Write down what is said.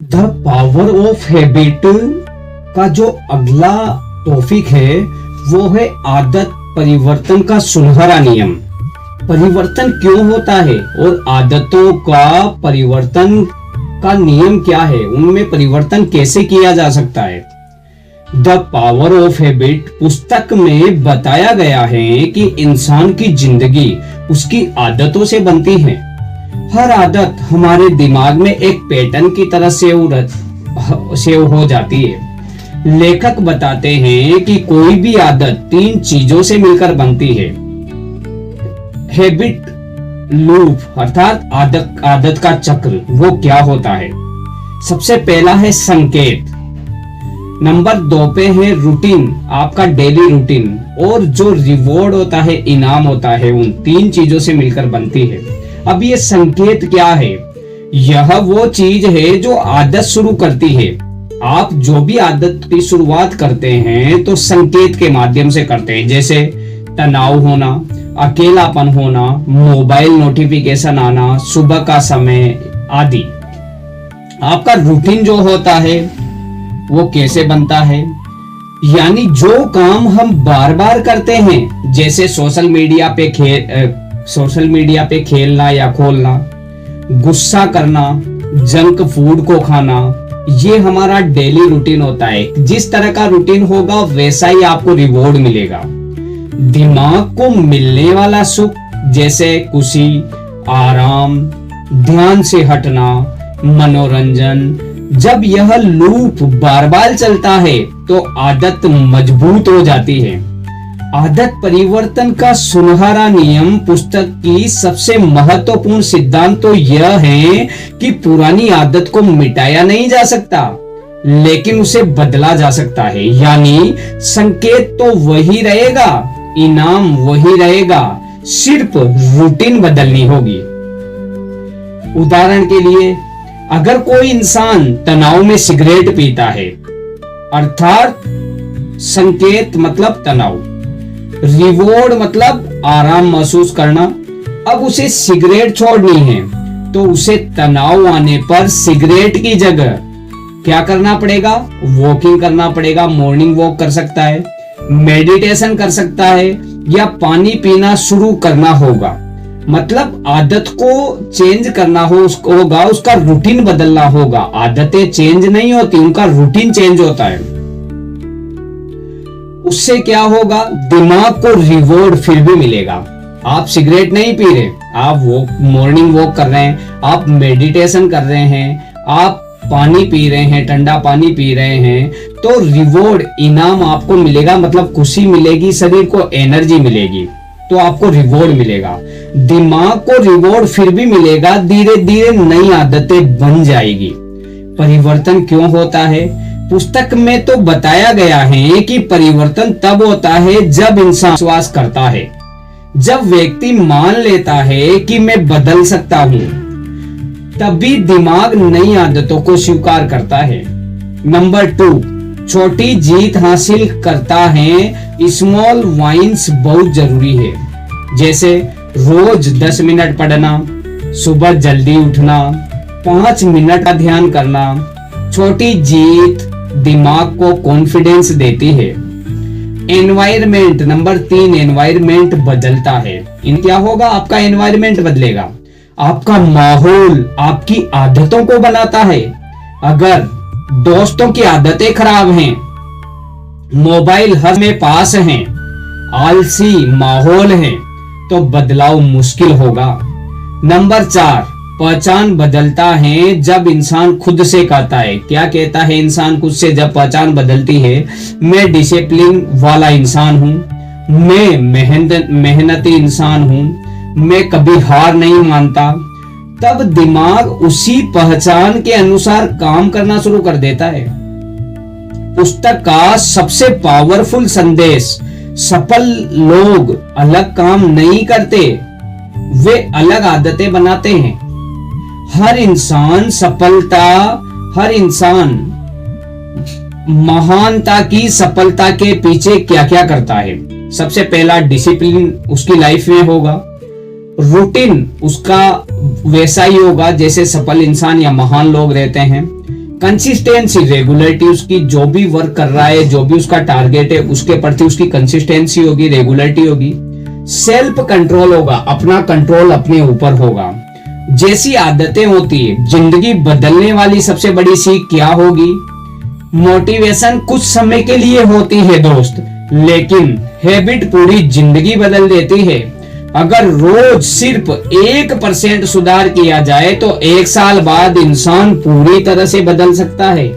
The power of habit का जो अगला टॉपिक है वो है आदत परिवर्तन का सुनहरा नियम। परिवर्तन क्यों होता है और आदतों का परिवर्तन का नियम क्या है, उनमें परिवर्तन कैसे किया जा सकता है। द पावर ऑफ हैबिट पुस्तक में बताया गया है कि इंसान की जिंदगी उसकी आदतों से बनती है। हर आदत हमारे दिमाग में एक पैटर्न की तरह सेव हो जाती है। लेखक बताते हैं कि कोई भी आदत 3 चीजों से मिलकर बनती है। हैबिट लूप अर्थात आदत का चक्र, वो क्या होता है। सबसे पहला है संकेत, नंबर 2 पे है रूटीन, आपका डेली रूटीन, और जो रिवॉर्ड होता है, इनाम होता है, उन 3 चीजों से मिलकर बनती है। अब ये संकेत क्या है? यह वो चीज है जो आदत शुरू करती है। आप जो भी आदत की शुरुआत करते हैं तो संकेत के माध्यम से करते हैं, जैसे तनाव होना, अकेलापन होना, मोबाइल नोटिफिकेशन आना, सुबह का समय आदि। आपका रूटीन जो होता है वो कैसे बनता है, यानी जो काम हम बार बार करते हैं, जैसे सोशल मीडिया पे खेलना या खोलना, गुस्सा करना, जंक फूड को खाना, ये हमारा डेली रूटीन होता है। जिस तरह का रूटीन होगा वैसा ही आपको रिवॉर्ड मिलेगा। दिमाग को मिलने वाला सुख, जैसे खुशी, आराम, ध्यान से हटना, मनोरंजन, जब यह लूप बार बार चलता है तो आदत मजबूत हो जाती है। आदत परिवर्तन का सुनहरा नियम पुस्तक की सबसे महत्वपूर्ण सिद्धांत तो यह है कि पुरानी आदत को मिटाया नहीं जा सकता, लेकिन उसे बदला जा सकता है। यानी संकेत तो वही रहेगा, इनाम वही रहेगा, सिर्फ रूटीन बदलनी होगी। उदाहरण के लिए, अगर कोई इंसान तनाव में सिगरेट पीता है, अर्थात संकेत मतलब तनाव, रिवॉर्ड मतलब आराम महसूस करना, अब उसे सिगरेट छोड़नी है तो उसे तनाव आने पर सिगरेट की जगह क्या करना पड़ेगा? वॉकिंग करना पड़ेगा। मॉर्निंग वॉक कर सकता है, मेडिटेशन कर सकता है, या पानी पीना शुरू करना होगा। मतलब आदत को चेंज करना होगा, उसका रूटीन बदलना होगा। आदतें चेंज नहीं होती, उनका रूटीन चेंज होता है। उससे क्या होगा? दिमाग को रिवॉर्ड फिर भी मिलेगा। आप सिगरेट नहीं पी रहे, आप मॉर्निंग वॉक कर रहे हैं, आप मेडिटेशन कर रहे हैं, आप पानी पी रहे हैं, ठंडा पानी पी रहे हैं, तो रिवॉर्ड इनाम आपको मिलेगा, मतलब खुशी मिलेगी, शरीर को एनर्जी मिलेगी, तो आपको रिवॉर्ड मिलेगा। दिमाग को रिवॉर्ड फिर भी मिलेगा, धीरे धीरे नई आदतें बन जाएगी। परिवर्तन क्यों होता है? पुस्तक में तो बताया गया है कि परिवर्तन तब होता है जब इंसान विश्वास करता है, जब व्यक्ति मान लेता है कि मैं बदल सकता हूं, तभी दिमाग नई आदतों को स्वीकार करता है। नंबर 2, छोटी जीत हासिल करता है। स्मॉल वाइन्स बहुत जरूरी है, जैसे रोज 10 मिनट पढ़ना, सुबह जल्दी उठना, 5 मिनट का ध्यान करना। छोटी जीत दिमाग को कॉन्फिडेंस देती है। एनवायरमेंट, नंबर 3, एनवायरमेंट बदलता है। क्या होगा? आपका एनवायरमेंट बदलेगा। आपका माहौल आपकी आदतों को बनाता है। अगर दोस्तों की आदतें खराब हैं, मोबाइल हर में पास हैं, आलसी माहौल है, तो बदलाव मुश्किल होगा। नंबर 4, पहचान बदलता है जब इंसान खुद से कहता है। क्या कहता है इंसान खुद से? जब पहचान बदलती है, मैं डिसिप्लिन वाला इंसान हूं, मैं मेहनती इंसान हूं, मैं कभी हार नहीं मानता, तब दिमाग उसी पहचान के अनुसार काम करना शुरू कर देता है। पुस्तक का सबसे पावरफुल संदेश, सफल लोग अलग काम नहीं करते, वे अलग आदतें बनाते हैं। हर इंसान महानता की सफलता के पीछे क्या क्या करता है? सबसे पहला डिसिप्लिन उसकी लाइफ में होगा, रूटीन उसका वैसा ही होगा जैसे सफल इंसान या महान लोग रहते हैं। कंसिस्टेंसी, रेगुलरिटी, उसकी जो भी वर्क कर रहा है, जो भी उसका टारगेट है, उसके प्रति उसकी कंसिस्टेंसी होगी, रेगुलरिटी होगी। सेल्फ कंट्रोल होगा, अपना कंट्रोल अपने ऊपर होगा। जैसी आदतें होती है, जिंदगी बदलने वाली सबसे बड़ी सीख क्या होगी? मोटिवेशन कुछ समय के लिए होती है दोस्त, लेकिन हैबिट पूरी जिंदगी बदल देती है। अगर रोज सिर्फ 1% सुधार किया जाए तो 1 साल बाद इंसान पूरी तरह से बदल सकता है।